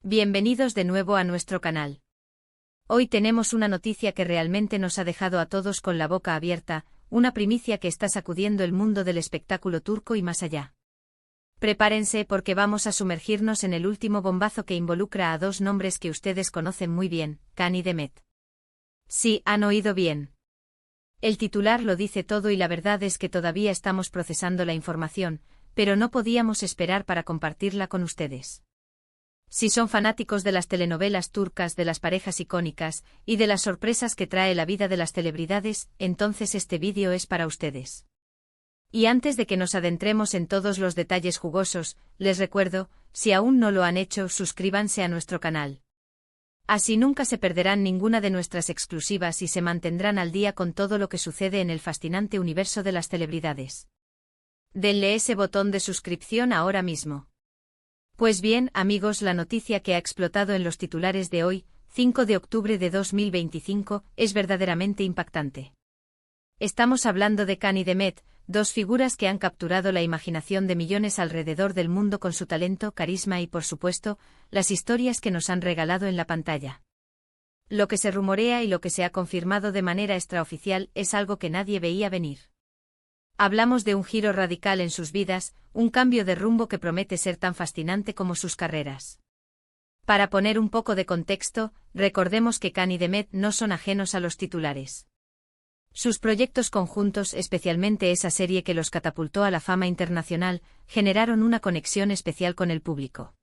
Bienvenidos de nuevo a nuestro canal. Hoy tenemos una noticia que realmente nos ha dejado a todos con la boca abierta, una primicia que está sacudiendo el mundo del espectáculo turco y más allá. Prepárense porque vamos a sumergirnos en el último bombazo que involucra a dos nombres que ustedes conocen muy bien, Can y Demet. Sí, han oído bien. El titular lo dice todo y la verdad es que todavía estamos procesando la información, pero no podíamos esperar para compartirla con ustedes. Si son fanáticos de las telenovelas turcas, de las parejas icónicas, y de las sorpresas que trae la vida de las celebridades, entonces este vídeo es para ustedes. Y antes de que nos adentremos en todos los detalles jugosos, les recuerdo, si aún no lo han hecho, suscríbanse a nuestro canal. Así nunca se perderán ninguna de nuestras exclusivas y se mantendrán al día con todo lo que sucede en el fascinante universo de las celebridades. Denle ese botón de suscripción ahora mismo. Pues bien, amigos, la noticia que ha explotado en los titulares de hoy, 5 de octubre de 2025, es verdaderamente impactante. Estamos hablando de Can y Demet, dos figuras que han capturado la imaginación de millones alrededor del mundo con su talento, carisma y, por supuesto, las historias que nos han regalado en la pantalla. Lo que se rumorea y lo que se ha confirmado de manera extraoficial es algo que nadie veía venir. Hablamos de un giro radical en sus vidas, un cambio de rumbo que promete ser tan fascinante como sus carreras. Para poner un poco de contexto, recordemos que Can y Demet no son ajenos a los titulares. Sus proyectos conjuntos, especialmente esa serie que los catapultó a la fama internacional, generaron una conexión especial con el público.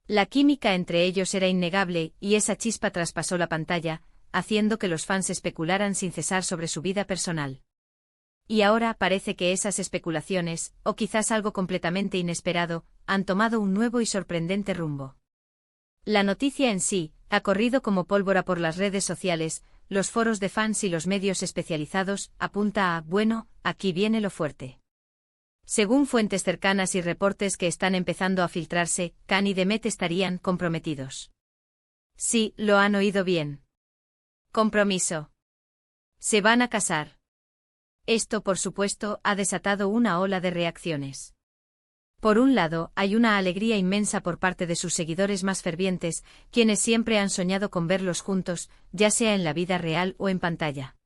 La química entre ellos era innegable y esa chispa traspasó la pantalla, haciendo que los fans especularan sin cesar sobre su vida personal. Y ahora parece que esas especulaciones, o quizás algo completamente inesperado, han tomado un nuevo y sorprendente rumbo. La noticia en sí ha corrido como pólvora por las redes sociales, los foros de fans y los medios especializados, apunta a, bueno, aquí viene lo fuerte. Según fuentes cercanas y reportes que están empezando a filtrarse, Can y Demet estarían comprometidos. Sí, lo han oído bien. Compromiso. Se van a casar. Esto, por supuesto, ha desatado una ola de reacciones. Por un lado, hay una alegría inmensa por parte de sus seguidores más fervientes, quienes siempre han soñado con verlos juntos, ya sea en la vida real o en pantalla.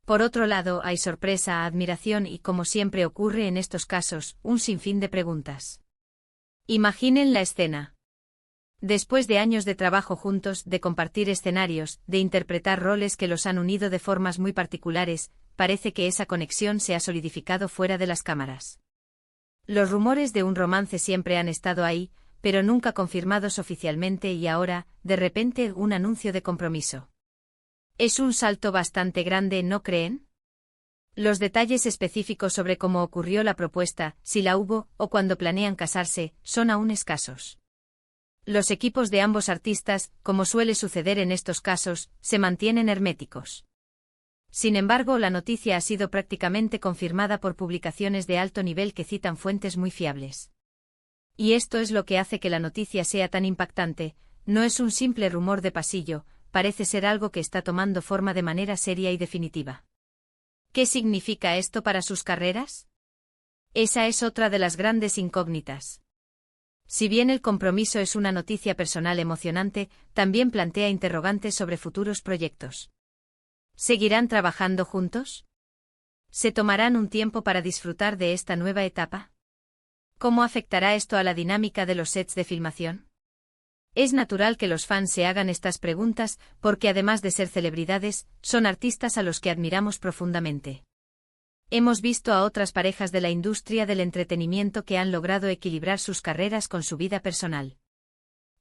Por otro lado, hay sorpresa, admiración y, como siempre ocurre en estos casos, un sinfín de preguntas. Imaginen la escena. Después de años de trabajo juntos, de compartir escenarios, de interpretar roles que los han unido de formas muy particulares, parece que esa conexión se ha solidificado fuera de las cámaras. Los rumores de un romance siempre han estado ahí, pero nunca confirmados oficialmente y ahora, de repente, un anuncio de compromiso. Es un salto bastante grande, ¿no creen? Los detalles específicos sobre cómo ocurrió la propuesta, si la hubo, o cuándo planean casarse, son aún escasos. Los equipos de ambos artistas, como suele suceder en estos casos, se mantienen herméticos. Sin embargo, la noticia ha sido prácticamente confirmada por publicaciones de alto nivel que citan fuentes muy fiables. Y esto es lo que hace que la noticia sea tan impactante, no es un simple rumor de pasillo, parece ser algo que está tomando forma de manera seria y definitiva. ¿Qué significa esto para sus carreras? Esa es otra de las grandes incógnitas. Si bien el compromiso es una noticia personal emocionante, también plantea interrogantes sobre futuros proyectos. ¿Seguirán trabajando juntos? ¿Se tomarán un tiempo para disfrutar de esta nueva etapa? ¿Cómo afectará esto a la dinámica de los sets de filmación? Es natural que los fans se hagan estas preguntas, porque además de ser celebridades, son artistas a los que admiramos profundamente. Hemos visto a otras parejas de la industria del entretenimiento que han logrado equilibrar sus carreras con su vida personal.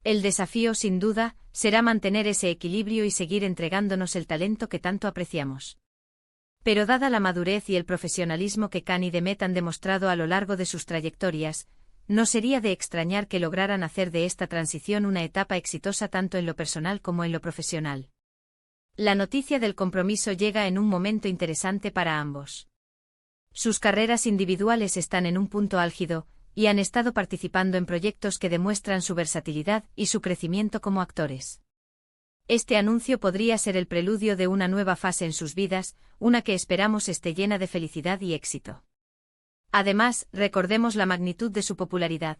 El desafío, sin duda, será mantener ese equilibrio y seguir entregándonos el talento que tanto apreciamos. Pero dada la madurez y el profesionalismo que Can y Demet han demostrado a lo largo de sus trayectorias, no sería de extrañar que lograran hacer de esta transición una etapa exitosa tanto en lo personal como en lo profesional. La noticia del compromiso llega en un momento interesante para ambos. Sus carreras individuales están en un punto álgido, y han estado participando en proyectos que demuestran su versatilidad y su crecimiento como actores. Este anuncio podría ser el preludio de una nueva fase en sus vidas, una que esperamos esté llena de felicidad y éxito. Además, recordemos la magnitud de su popularidad.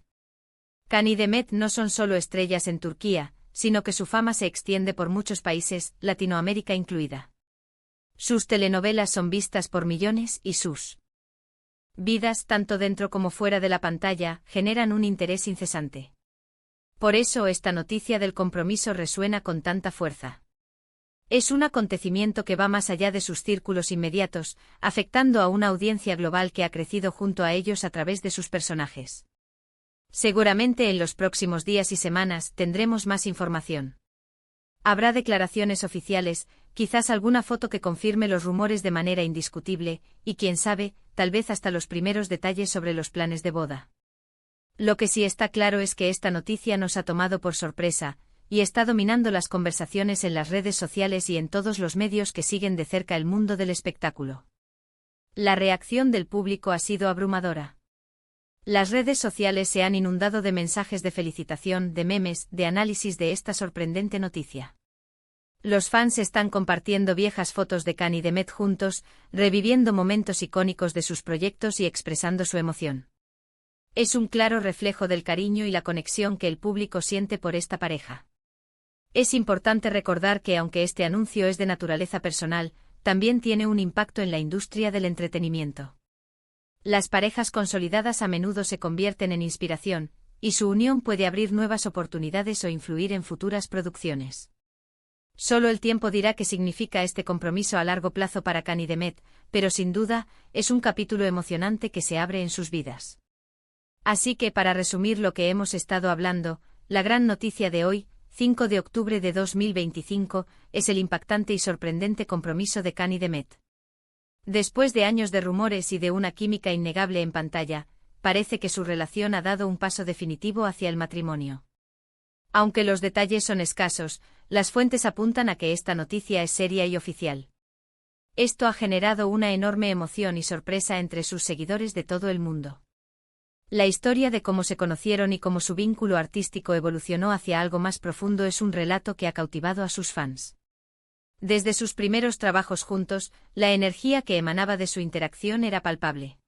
Can y Demet no son solo estrellas en Turquía, sino que su fama se extiende por muchos países, Latinoamérica incluida. Sus telenovelas son vistas por millones y sus vidas, tanto dentro como fuera de la pantalla, generan un interés incesante. Por eso esta noticia del compromiso resuena con tanta fuerza. Es un acontecimiento que va más allá de sus círculos inmediatos, afectando a una audiencia global que ha crecido junto a ellos a través de sus personajes. Seguramente en los próximos días y semanas tendremos más información. Habrá declaraciones oficiales, quizás alguna foto que confirme los rumores de manera indiscutible, y quién sabe, tal vez hasta los primeros detalles sobre los planes de boda. Lo que sí está claro es que esta noticia nos ha tomado por sorpresa, y está dominando las conversaciones en las redes sociales y en todos los medios que siguen de cerca el mundo del espectáculo. La reacción del público ha sido abrumadora. Las redes sociales se han inundado de mensajes de felicitación, de memes, de análisis de esta sorprendente noticia. Los fans están compartiendo viejas fotos de Can y Demet juntos, reviviendo momentos icónicos de sus proyectos y expresando su emoción. Es un claro reflejo del cariño y la conexión que el público siente por esta pareja. Es importante recordar que aunque este anuncio es de naturaleza personal, también tiene un impacto en la industria del entretenimiento. Las parejas consolidadas a menudo se convierten en inspiración, y su unión puede abrir nuevas oportunidades o influir en futuras producciones. Solo el tiempo dirá qué significa este compromiso a largo plazo para Can y Demet, pero sin duda, es un capítulo emocionante que se abre en sus vidas. Así que para resumir lo que hemos estado hablando, la gran noticia de hoy, 5 de octubre de 2025, es el impactante y sorprendente compromiso de Can y Demet. Después de años de rumores y de una química innegable en pantalla, parece que su relación ha dado un paso definitivo hacia el matrimonio. Aunque los detalles son escasos, las fuentes apuntan a que esta noticia es seria y oficial. Esto ha generado una enorme emoción y sorpresa entre sus seguidores de todo el mundo. La historia de cómo se conocieron y cómo su vínculo artístico evolucionó hacia algo más profundo es un relato que ha cautivado a sus fans. Desde sus primeros trabajos juntos, la energía que emanaba de su interacción era palpable.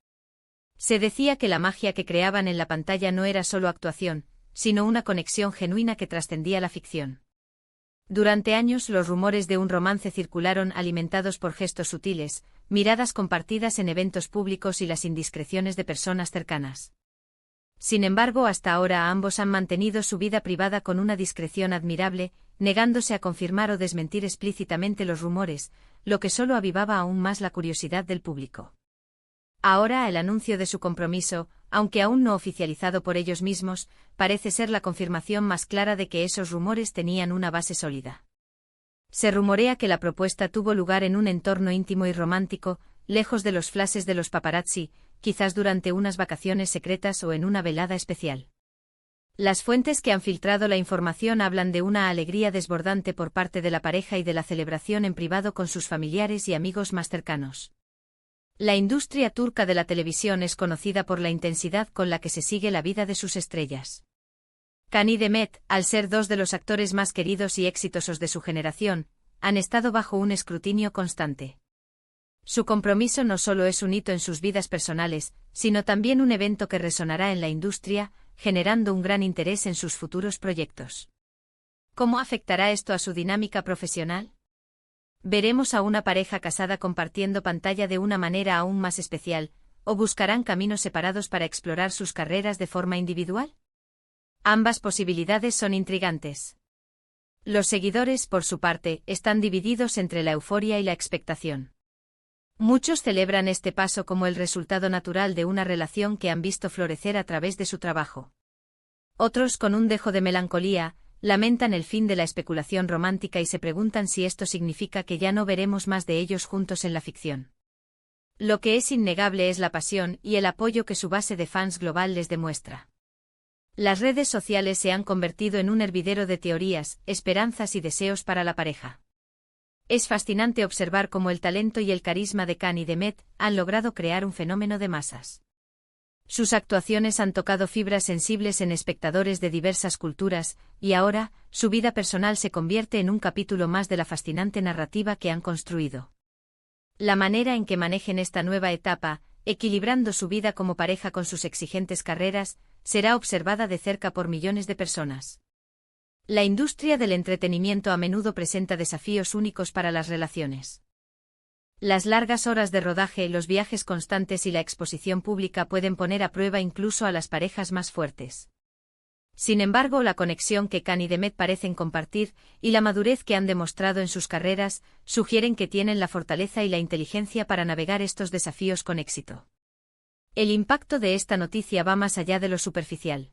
Se decía que la magia que creaban en la pantalla no era solo actuación, sino una conexión genuina que trascendía la ficción. Durante años los rumores de un romance circularon alimentados por gestos sutiles, miradas compartidas en eventos públicos y las indiscreciones de personas cercanas. Sin embargo, hasta ahora ambos han mantenido su vida privada con una discreción admirable, negándose a confirmar o desmentir explícitamente los rumores, lo que solo avivaba aún más la curiosidad del público. Ahora el anuncio de su compromiso, aunque aún no oficializado por ellos mismos, parece ser la confirmación más clara de que esos rumores tenían una base sólida. Se rumorea que la propuesta tuvo lugar en un entorno íntimo y romántico, lejos de los flashes de los paparazzi, quizás durante unas vacaciones secretas o en una velada especial. Las fuentes que han filtrado la información hablan de una alegría desbordante por parte de la pareja y de la celebración en privado con sus familiares y amigos más cercanos. La industria turca de la televisión es conocida por la intensidad con la que se sigue la vida de sus estrellas. Can y Demet, al ser dos de los actores más queridos y exitosos de su generación, han estado bajo un escrutinio constante. Su compromiso no solo es un hito en sus vidas personales, sino también un evento que resonará en la industria, generando un gran interés en sus futuros proyectos. ¿Cómo afectará esto a su dinámica profesional? ¿Veremos a una pareja casada compartiendo pantalla de una manera aún más especial, o buscarán caminos separados para explorar sus carreras de forma individual? Ambas posibilidades son intrigantes. Los seguidores, por su parte, están divididos entre la euforia y la expectación. Muchos celebran este paso como el resultado natural de una relación que han visto florecer a través de su trabajo. Otros, con un dejo de melancolía, lamentan el fin de la especulación romántica y se preguntan si esto significa que ya no veremos más de ellos juntos en la ficción. Lo que es innegable es la pasión y el apoyo que su base de fans global les demuestra. Las redes sociales se han convertido en un hervidero de teorías, esperanzas y deseos para la pareja. Es fascinante observar cómo el talento y el carisma de Can y Demet han logrado crear un fenómeno de masas. Sus actuaciones han tocado fibras sensibles en espectadores de diversas culturas, y ahora, su vida personal se convierte en un capítulo más de la fascinante narrativa que han construido. La manera en que manejen esta nueva etapa, equilibrando su vida como pareja con sus exigentes carreras, será observada de cerca por millones de personas. La industria del entretenimiento a menudo presenta desafíos únicos para las relaciones. Las largas horas de rodaje, los viajes constantes y la exposición pública pueden poner a prueba incluso a las parejas más fuertes. Sin embargo, la conexión que Khan y Demet parecen compartir, y la madurez que han demostrado en sus carreras, sugieren que tienen la fortaleza y la inteligencia para navegar estos desafíos con éxito. El impacto de esta noticia va más allá de lo superficial.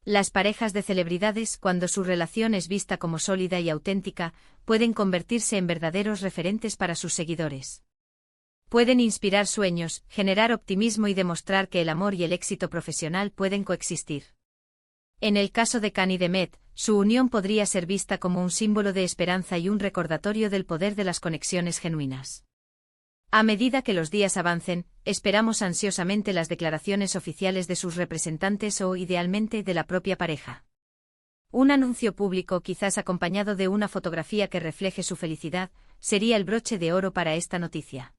Las parejas de celebridades, cuando su relación es vista como sólida y auténtica, pueden convertirse en verdaderos referentes para sus seguidores. Pueden inspirar sueños, generar optimismo y demostrar que el amor y el éxito profesional pueden coexistir. En el caso de Khan y Demet, su unión podría ser vista como un símbolo de esperanza y un recordatorio del poder de las conexiones genuinas. A medida que los días avancen, esperamos ansiosamente las declaraciones oficiales de sus representantes o, idealmente, de la propia pareja. Un anuncio público, quizás acompañado de una fotografía que refleje su felicidad, sería el broche de oro para esta noticia.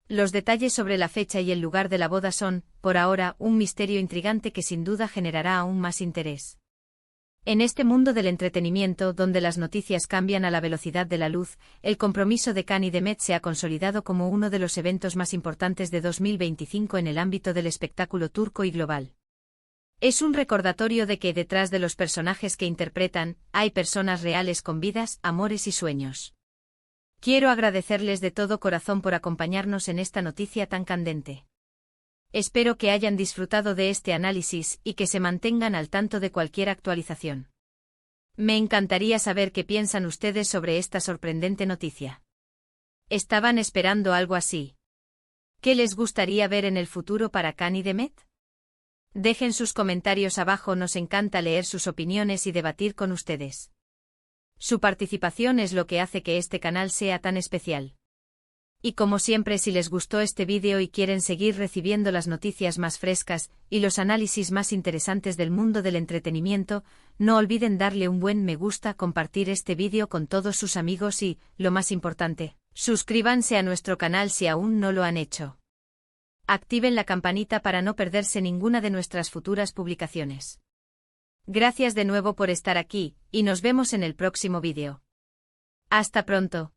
Los detalles sobre la fecha y el lugar de la boda son, por ahora, un misterio intrigante que sin duda generará aún más interés. En este mundo del entretenimiento, donde las noticias cambian a la velocidad de la luz, el compromiso de Khan y Demet se ha consolidado como uno de los eventos más importantes de 2025 en el ámbito del espectáculo turco y global. Es un recordatorio de que detrás de los personajes que interpretan, hay personas reales con vidas, amores y sueños. Quiero agradecerles de todo corazón por acompañarnos en esta noticia tan candente. Espero que hayan disfrutado de este análisis y que se mantengan al tanto de cualquier actualización. Me encantaría saber qué piensan ustedes sobre esta sorprendente noticia. ¿Estaban esperando algo así? ¿Qué les gustaría ver en el futuro para Khan y Demet? Dejen sus comentarios abajo, nos encanta leer sus opiniones y debatir con ustedes. Su participación es lo que hace que este canal sea tan especial. Y como siempre, si les gustó este vídeo y quieren seguir recibiendo las noticias más frescas y los análisis más interesantes del mundo del entretenimiento, no olviden darle un buen me gusta, compartir este vídeo con todos sus amigos y, lo más importante, suscríbanse a nuestro canal si aún no lo han hecho. Activen la campanita para no perderse ninguna de nuestras futuras publicaciones. Gracias de nuevo por estar aquí, y nos vemos en el próximo vídeo. Hasta pronto.